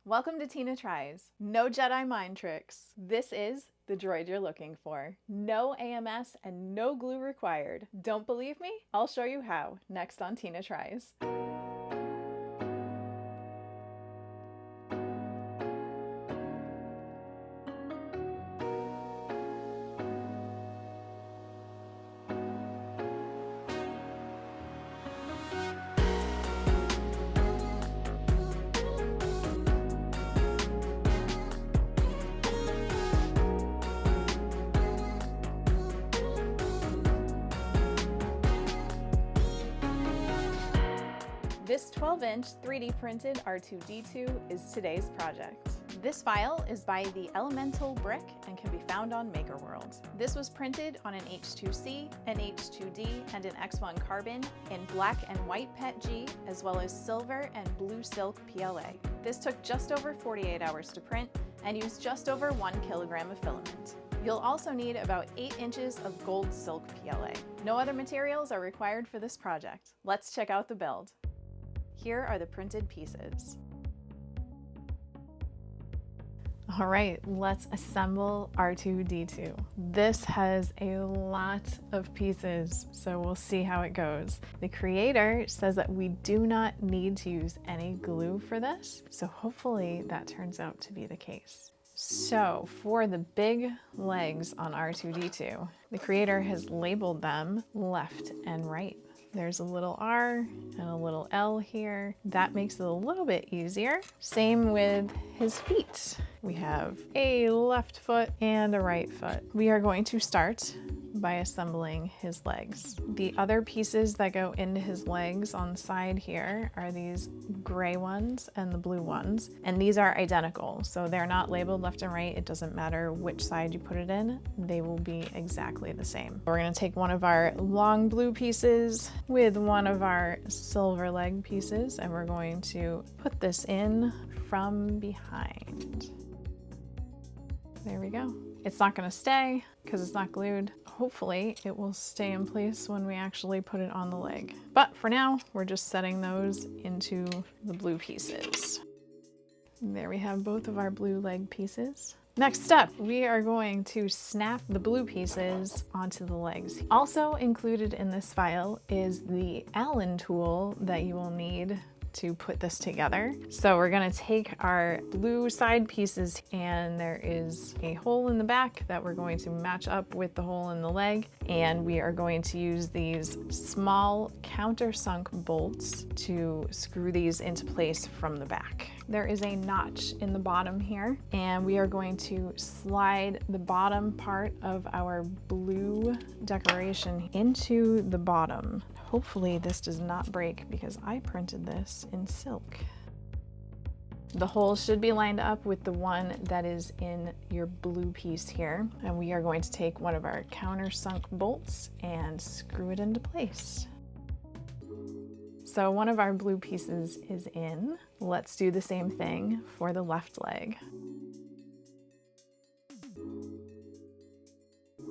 Welcome to Tina Tries. No Jedi mind tricks. This is the droid you're looking for. No AMS and no glue required. Don't believe me? I'll show you how next on Tina Tries. This 12-inch 3D printed R2D2 is today's project. This file is by the Elemental Brick and can be found on MakerWorld. This was printed on an H2C, an H2D, and an X1 carbon in black and white PETG, as well as silver and blue silk PLA. This took just over 48 hours to print and used just over 1 kilogram of filament. You'll also need about 8 inches of gold silk PLA. No other materials are required for this project. Let's check out the build. Here are the printed pieces. All right, let's assemble R2D2. This has a lot of pieces, so we'll see how it goes. The creator says that we do not need to use any glue for this, so hopefully that turns out to be the case. So for the big legs on R2D2, the creator has labeled them left and right. There's a little R and a little L here. That makes it a little bit easier. Same with his feet. We have a left foot and a right foot. We are going to start by assembling his legs. The other pieces that go into his legs on the side here are these gray ones and the blue ones, and these are identical, so they're not labeled left and right. It doesn't matter which side you put it in, they will be exactly the same. We're going to take one of our long blue pieces with one of our silver leg pieces, and we're going to put this in from behind. There we go. It's not going to stay because it's not glued. Hopefully it will stay in place when we actually put it on the leg. But for now, we're just setting those into the blue pieces. There we have both of our blue leg pieces. Next step, we are going to snap the blue pieces onto the legs. Also included in this file is the Allen tool that you will need to put this together. So we're going to take our blue side pieces, and there is a hole in the back that we're going to match up with the hole in the leg, and we are going to use these small countersunk bolts to screw these into place from the back. There is a notch in the bottom here, and we are going to slide the bottom part of our blue decoration into the bottom. Hopefully this does not break because I printed this in silk. The holes should be lined up with the one that is in your blue piece here, and we are going to take one of our countersunk bolts and screw it into place. So one of our blue pieces is in. Let's do the same thing for the left leg.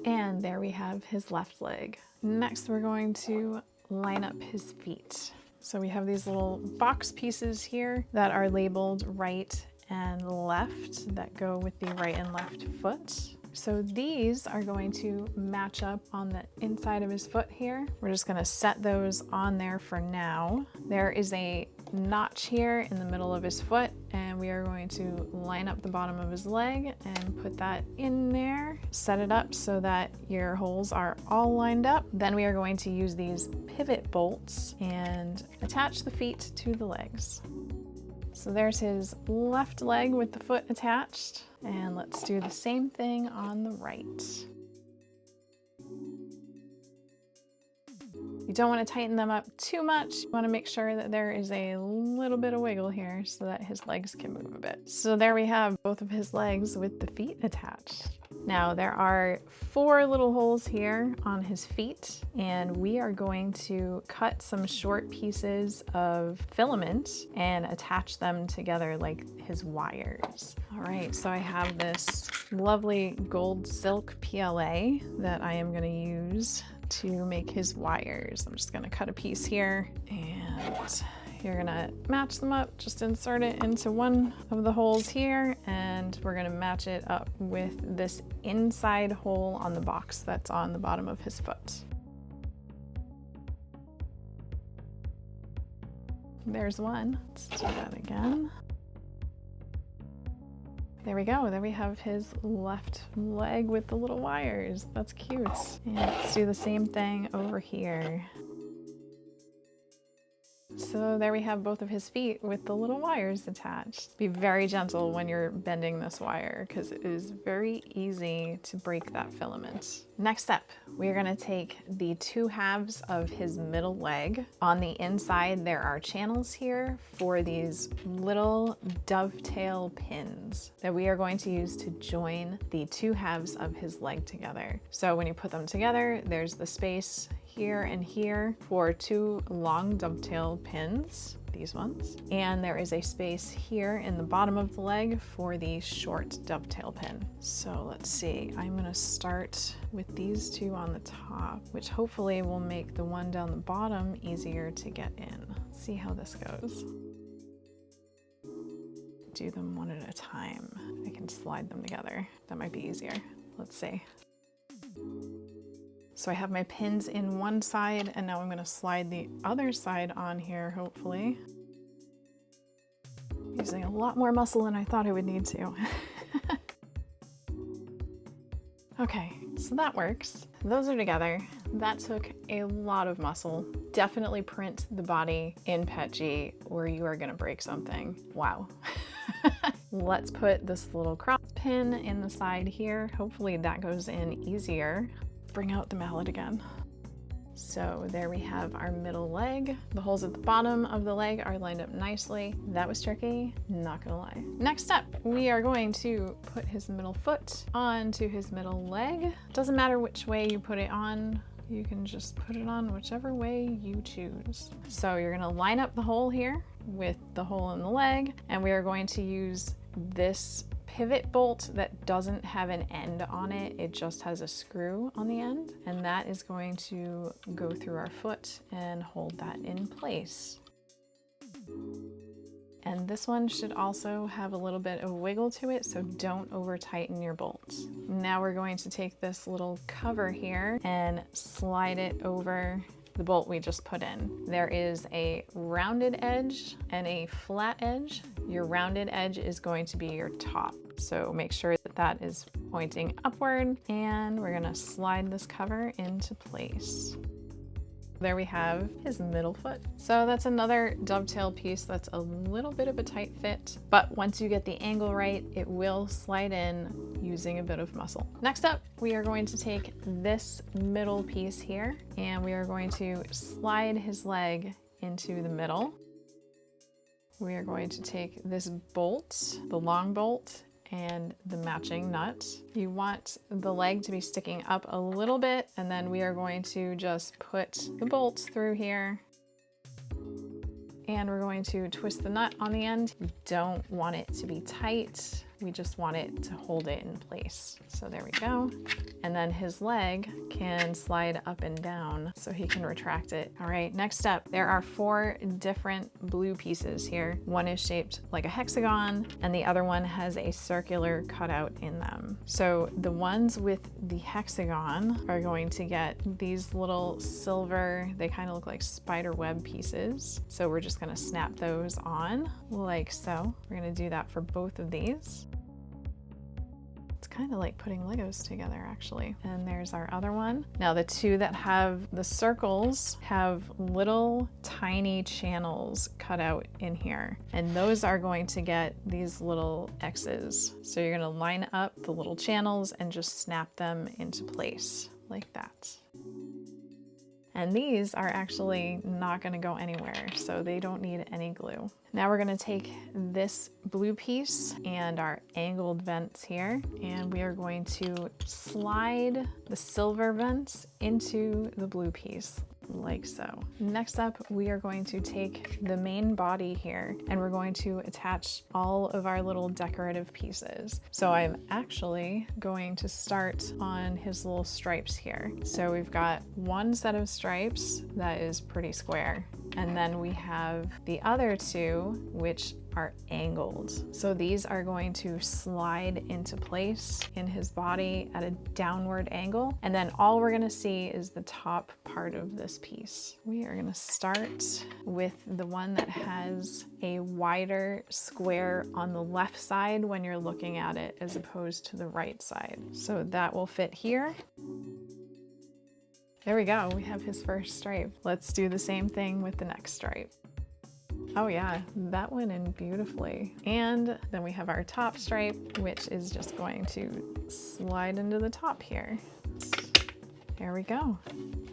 And there we have his left leg. Next, we're going to line up his feet. So we have these little box pieces here that are labeled right and left that go with the right and left foot. So these are going to match up on the inside of his foot here. We're just going to set those on there for now. There is a notch here in the middle of his foot, and we are going to line up the bottom of his leg and put that in there. Set it up so that your holes are all lined up. Then we are going to use these pivot bolts and attach the feet to the legs. So there's his left leg with the foot attached, and let's do the same thing on the right. You don't want to tighten them up too much. You want to make sure that there is a little bit of wiggle here so that his legs can move a bit. So there we have both of his legs with the feet attached. Now there are 4 little holes here on his feet, and we are going to cut some short pieces of filament and attach them together like his wires. All right, so I have this lovely gold silk PLA that I am going to use to make his wires. I'm just going to cut a piece here and You're gonna match them up, just insert it into one of the holes here, and we're gonna match it up with this inside hole on the box that's on the bottom of his foot. There's one. Let's do that again. There we go. There we have his left leg with the little wires. That's cute. And let's do the same thing over here. So there we have both of his feet with the little wires attached. Be very gentle when you're bending this wire because it is very easy to break that filament. Next step, we're gonna take the two halves of his middle leg. On the inside, there are channels here for these little dovetail pins that we are going to use to join the two halves of his leg together. So when you put them together, there's the space here and here for two long dovetail pins, these ones. And there is a space here in the bottom of the leg for the short dovetail pin. So let's see, I'm gonna start with these two on the top, which hopefully will make the one down the bottom easier to get in. Let's see how this goes. Do them one at a time. I can slide them together. That might be easier. Let's see. So I have my pins in one side, and now I'm gonna slide the other side on here, hopefully. Using a lot more muscle than I thought I would need to. Okay, so that works. Those are together. That took a lot of muscle. Definitely print the body in PETG or you are gonna break something. Wow. Let's put this little cross pin in the side here. Hopefully that goes in easier. Bring out the mallet again. So there we have our middle leg. The holes at the bottom of the leg are lined up nicely. That was tricky, not gonna lie. Next up, we are going to put his middle foot onto his middle leg. Doesn't matter which way you put it on. You can just put it on whichever way you choose. So you're gonna line up the hole here with the hole in the leg, and we are going to use this pivot bolt that doesn't have an end on it. It just has a screw on the end, and that is going to go through our foot and hold that in place. And this one should also have a little bit of wiggle to it, so don't over tighten your bolts. Now we're going to take this little cover here and slide it over the bolt we just put in. There is a rounded edge and a flat edge. Your rounded edge is going to be your top. So make sure that that is pointing upward, and we're gonna slide this cover into place. There we have his middle foot. So that's another dovetail piece that's a little bit of a tight fit, but once you get the angle right, it will slide in using a bit of muscle. Next up, we are going to take this middle piece here, and we are going to slide his leg into the middle. We are going to take this bolt, the long bolt, and the matching nut. You want the leg to be sticking up a little bit, and then we are going to just put the bolts through here, and we're going to twist the nut on the end. You don't want it to be tight. We just want it to hold it in place. So there we go. And then his leg can slide up and down so he can retract it. All right, next up, there are 4 different blue pieces here. One is shaped like a hexagon, and the other one has a circular cutout in them. So the ones with the hexagon are going to get these little silver, they kind of look like spider web pieces. So we're just gonna snap those on like so. We're gonna do that for both of these. It's kind of like putting Legos together, actually. And there's our other one. Now the two that have the circles have little tiny channels cut out in here. And those are going to get these little X's. So you're gonna line up the little channels and just snap them into place like that. And these are actually not gonna go anywhere, so they don't need any glue. Now we're gonna take this blue piece and our angled vents here, and we are going to slide the silver vents into the blue piece, like so. Next up, we are going to take the main body here and we're going to attach all of our little decorative pieces. So I'm actually going to start on his little stripes here. So we've got one set of stripes that is pretty square. And then we have the other two, which are angled. So these are going to slide into place in his body at a downward angle. And then all we're gonna see is the top part of this piece. We are gonna start with the one that has a wider square on the left side when you're looking at it as opposed to the right side. So that will fit here. There we go, we have his first stripe. Let's do the same thing with the next stripe. Oh yeah, that went in beautifully. And then we have our top stripe, which is just going to slide into the top here. There we go.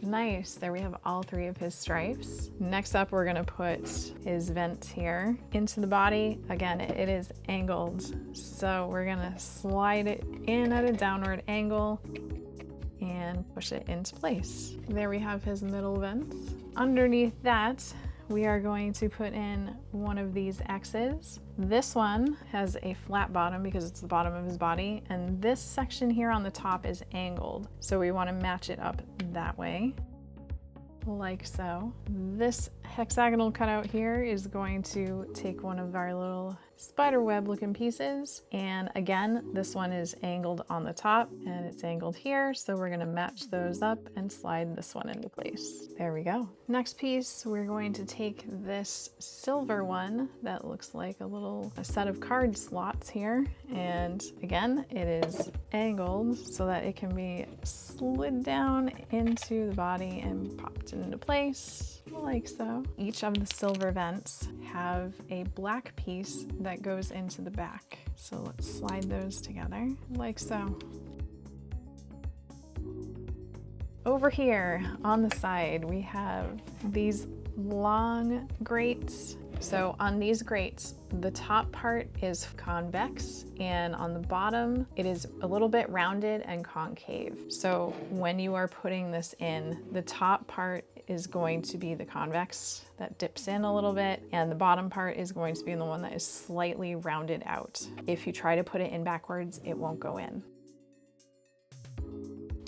Nice, there we have all three of his stripes. Next up, we're gonna put his vent here into the body. Again, it is angled. So we're gonna slide it in at a downward angle and push it into place. There we have his middle vents. Underneath that, we are going to put in one of these X's. This one has a flat bottom because it's the bottom of his body, and this section here on the top is angled. So we want to match it up that way, like so. This hexagonal cutout here is going to take one of our little spider web looking pieces, and again this one is angled on the top and it's angled here, so we're going to match those up and slide this one into place. There we go. Next piece, we're going to take this silver one that looks like a set of card slots here, and again it is angled so that it can be slid down into the body and popped into place like so. Each of the silver vents have a black piece that goes into the back. So let's slide those together like so. Over here on the side, we have these long grates. So on these grates, the top part is convex, and on the bottom, it is a little bit rounded and concave. So when you are putting this in, the top part is going to be the convex that dips in a little bit, and the bottom part is going to be the one that is slightly rounded out. If you try to put it in backwards, it won't go in.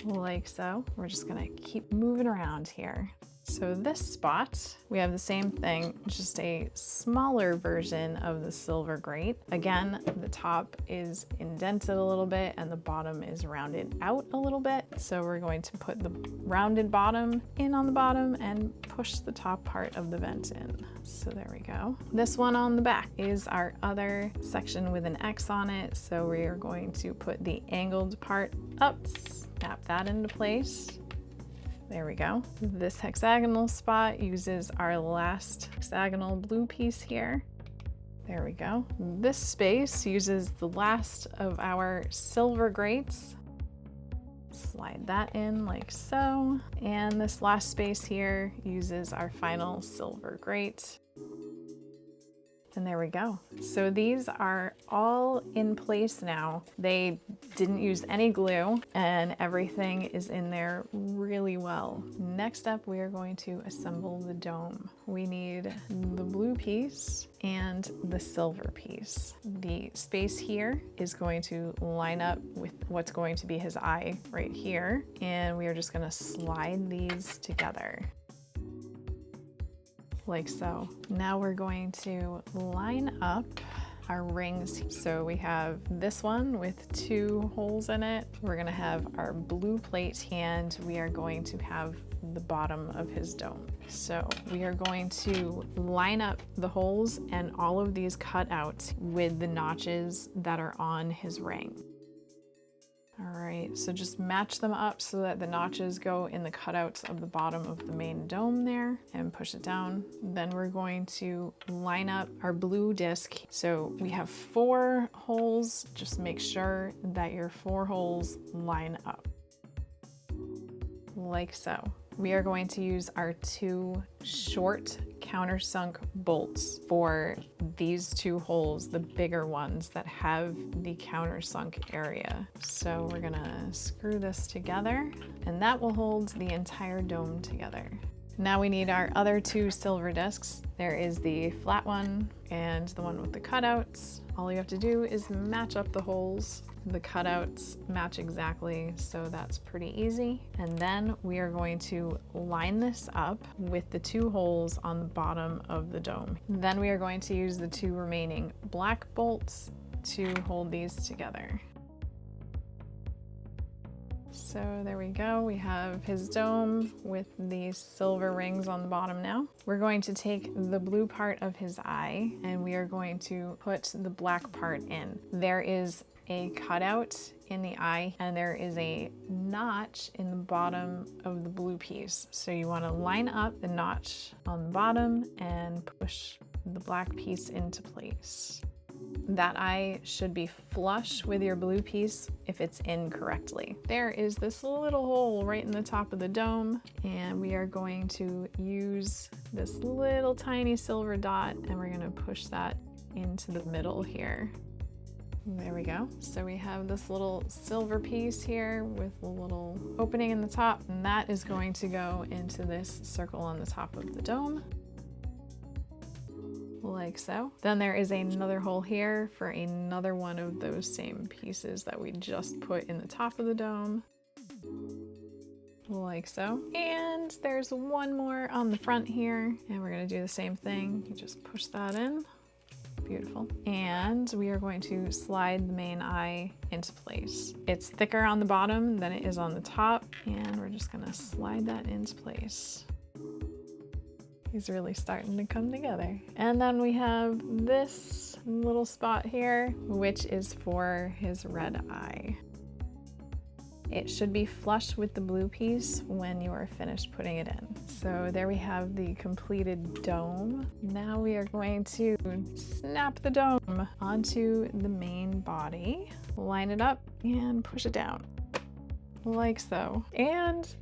Like so. We're just gonna keep moving around here. So this spot, we have the same thing, just a smaller version of the silver grate. Again, the top is indented a little bit and the bottom is rounded out a little bit. So we're going to put the rounded bottom in on the bottom and push the top part of the vent in. So there we go. This one on the back is our other section with an X on it. So we are going to put the angled part up, snap that into place. There we go. This hexagonal spot uses our last hexagonal blue piece here. There we go. This space uses the last of our silver grates. Slide that in like so. And this last space here uses our final silver grate. And there we go. So these are all in place now. They didn't use any glue and everything is in there really well. Next up, we are going to assemble the dome. We need the blue piece and the silver piece. The space here is going to line up with what's going to be his eye right here. And we are just gonna slide these together. Like so. Now we're going to line up our rings. So we have this one with 2 holes in it. We're gonna have our blue plate and we are going to have the bottom of his dome. So we are going to line up the holes and all of these cutouts with the notches that are on his ring. All right, so just match them up so that the notches go in the cutouts of the bottom of the main dome there and push it down. Then we're going to line up our blue disc. So we have 4 holes. Just make sure that your 4 holes line up like so. We are going to use our 2 short countersunk bolts for these 2 holes, the bigger ones that have the countersunk area. So we're gonna screw this together and that will hold the entire dome together. Now we need our other two silver discs. There is the flat one and the one with the cutouts. All you have to do is match up the holes. The cutouts match exactly, so that's pretty easy. And then we are going to line this up with the two holes on the bottom of the dome. Then we are going to use the two remaining black bolts to hold these together. So there we go. We have his dome with these silver rings on the bottom now. We're going to take the blue part of his eye and we are going to put the black part in. There is a cutout in the eye and there is a notch in the bottom of the blue piece. So you want to line up the notch on the bottom and push the black piece into place. That eye should be flush with your blue piece if it's in correctly. There is this little hole right in the top of the dome, and we are going to use this little tiny silver dot and we're going to push that into the middle here. There we go. So we have this little silver piece here with a little opening in the top, and that is going to go into this circle on the top of the dome. Like so. Then there is another hole here for another one of those same pieces that we just put in the top of the dome. Like so. And there's one more on the front here, and we're going to do the same thing. You just push that in. Beautiful. And we are going to slide the main eye into place. It's thicker on the bottom than it is on the top, and we're just going to slide that into place. He's really starting to come together. And then we have this little spot here, which is for his red eye. It should be flush with the blue piece when you are finished putting it in. So there we have the completed dome. Now we are going to snap the dome onto the main body, line it up and push it down like so. And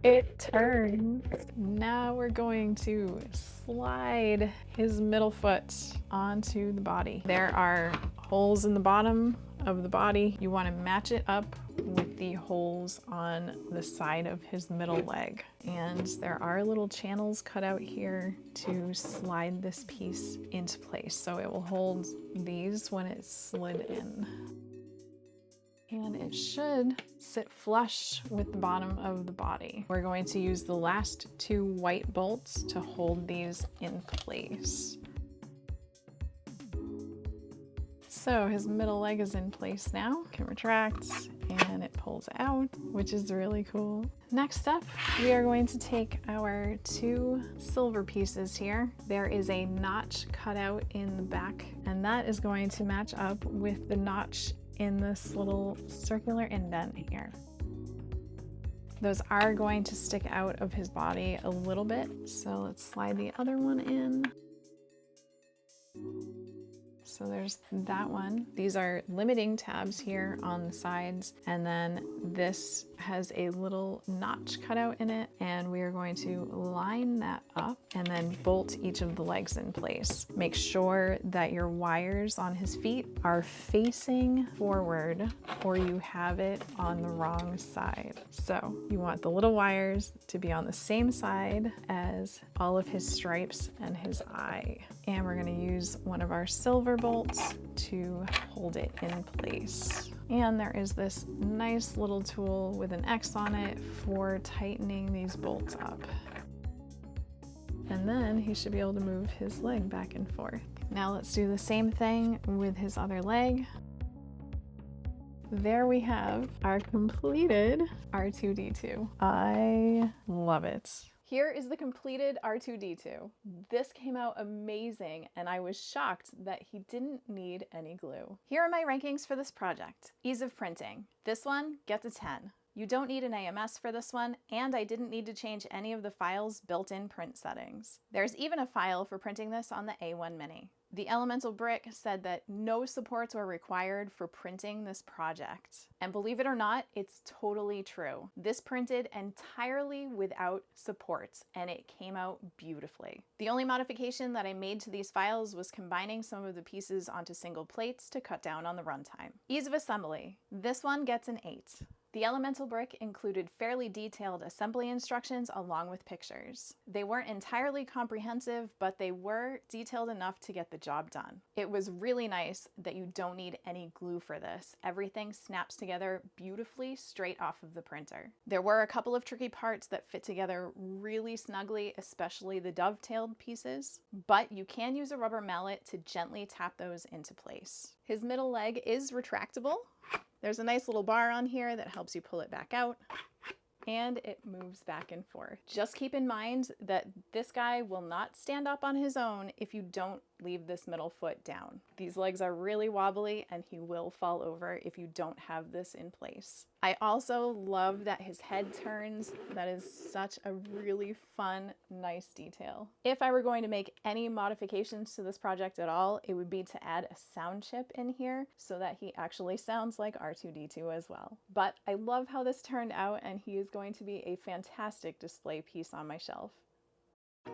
it turns. Now we're going to slide his middle foot onto the body. There are holes in the bottom of the body. You want to match it up with the holes on the side of his middle leg. And there are little channels cut out here to slide this piece into place. So it will hold these when it's slid in. And it should sit flush with the bottom of the body. We're going to use the last two white bolts to hold these in place. So his middle leg is in place now. It can retract and it pulls out, which is really cool. Next up, we are going to take our two silver pieces here. There is a notch cut out in the back, and that is going to match up with the notch in this little circular indent here. Those are going to stick out of his body a little bit, so let's slide the other one in. So there's that one. These are limiting tabs here on the sides, and then this has a little notch cut out in it, and we are going to line that up and then bolt each of the legs in place. Make sure that your wires on his feet are facing forward or you have it on the wrong side. So you want the little wires to be on the same side as all of his stripes and his eye. And we're going to use one of our silver bolts to hold it in place. And there is this nice little tool with an X on it for tightening these bolts up. And then he should be able to move his leg back and forth. Now let's do the same thing with his other leg. There we have our completed R2D2. I love it. Here is the completed R2D2. This came out amazing, and I was shocked that he didn't need any glue. Here are my rankings for this project. Ease of printing. This one gets a 10. You don't need an AMS for this one, and I didn't need to change any of the file's built-in print settings. There's even a file for printing this on the A1 Mini. The Elemental Brick said that no supports were required for printing this project. And believe it or not, it's totally true. This printed entirely without supports, and it came out beautifully. The only modification that I made to these files was combining some of the pieces onto single plates to cut down on the runtime. Ease of assembly. This one gets an 8. The elemental brick included fairly detailed assembly instructions along with pictures. They weren't entirely comprehensive, but they were detailed enough to get the job done. It was really nice that you don't need any glue for this. Everything snaps together beautifully straight off of the printer. There were a couple of tricky parts that fit together really snugly, especially the dovetailed pieces, but you can use a rubber mallet to gently tap those into place. His middle leg is retractable. There's a nice little bar on here that helps you pull it back out, and it moves back and forth. Just keep in mind that this guy will not stand up on his own if you don't leave this middle foot down. These legs are really wobbly and he will fall over if you don't have this in place. I also love that his head turns. That is such a really fun, nice detail. If I were going to make any modifications to this project at all, it would be to add a sound chip in here so that he actually sounds like R2D2 as well. But I love how this turned out, and he is going to be a fantastic display piece on my shelf.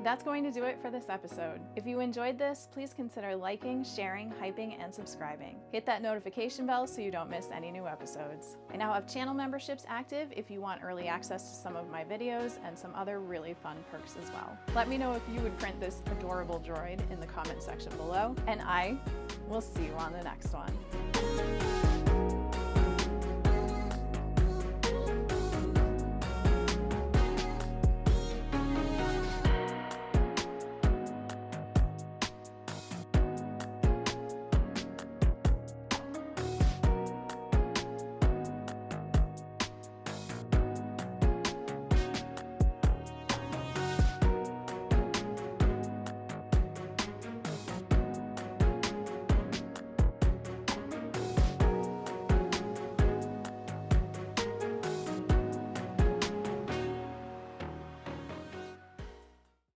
That's going to do it for this episode. If you enjoyed this, please consider liking, sharing, hyping, and subscribing. Hit that notification bell so you don't miss any new episodes. I now have channel memberships active if you want early access to some of my videos and some other really fun perks as well. Let me know if you would print this adorable droid in the comment section below, and I will see you on the next one.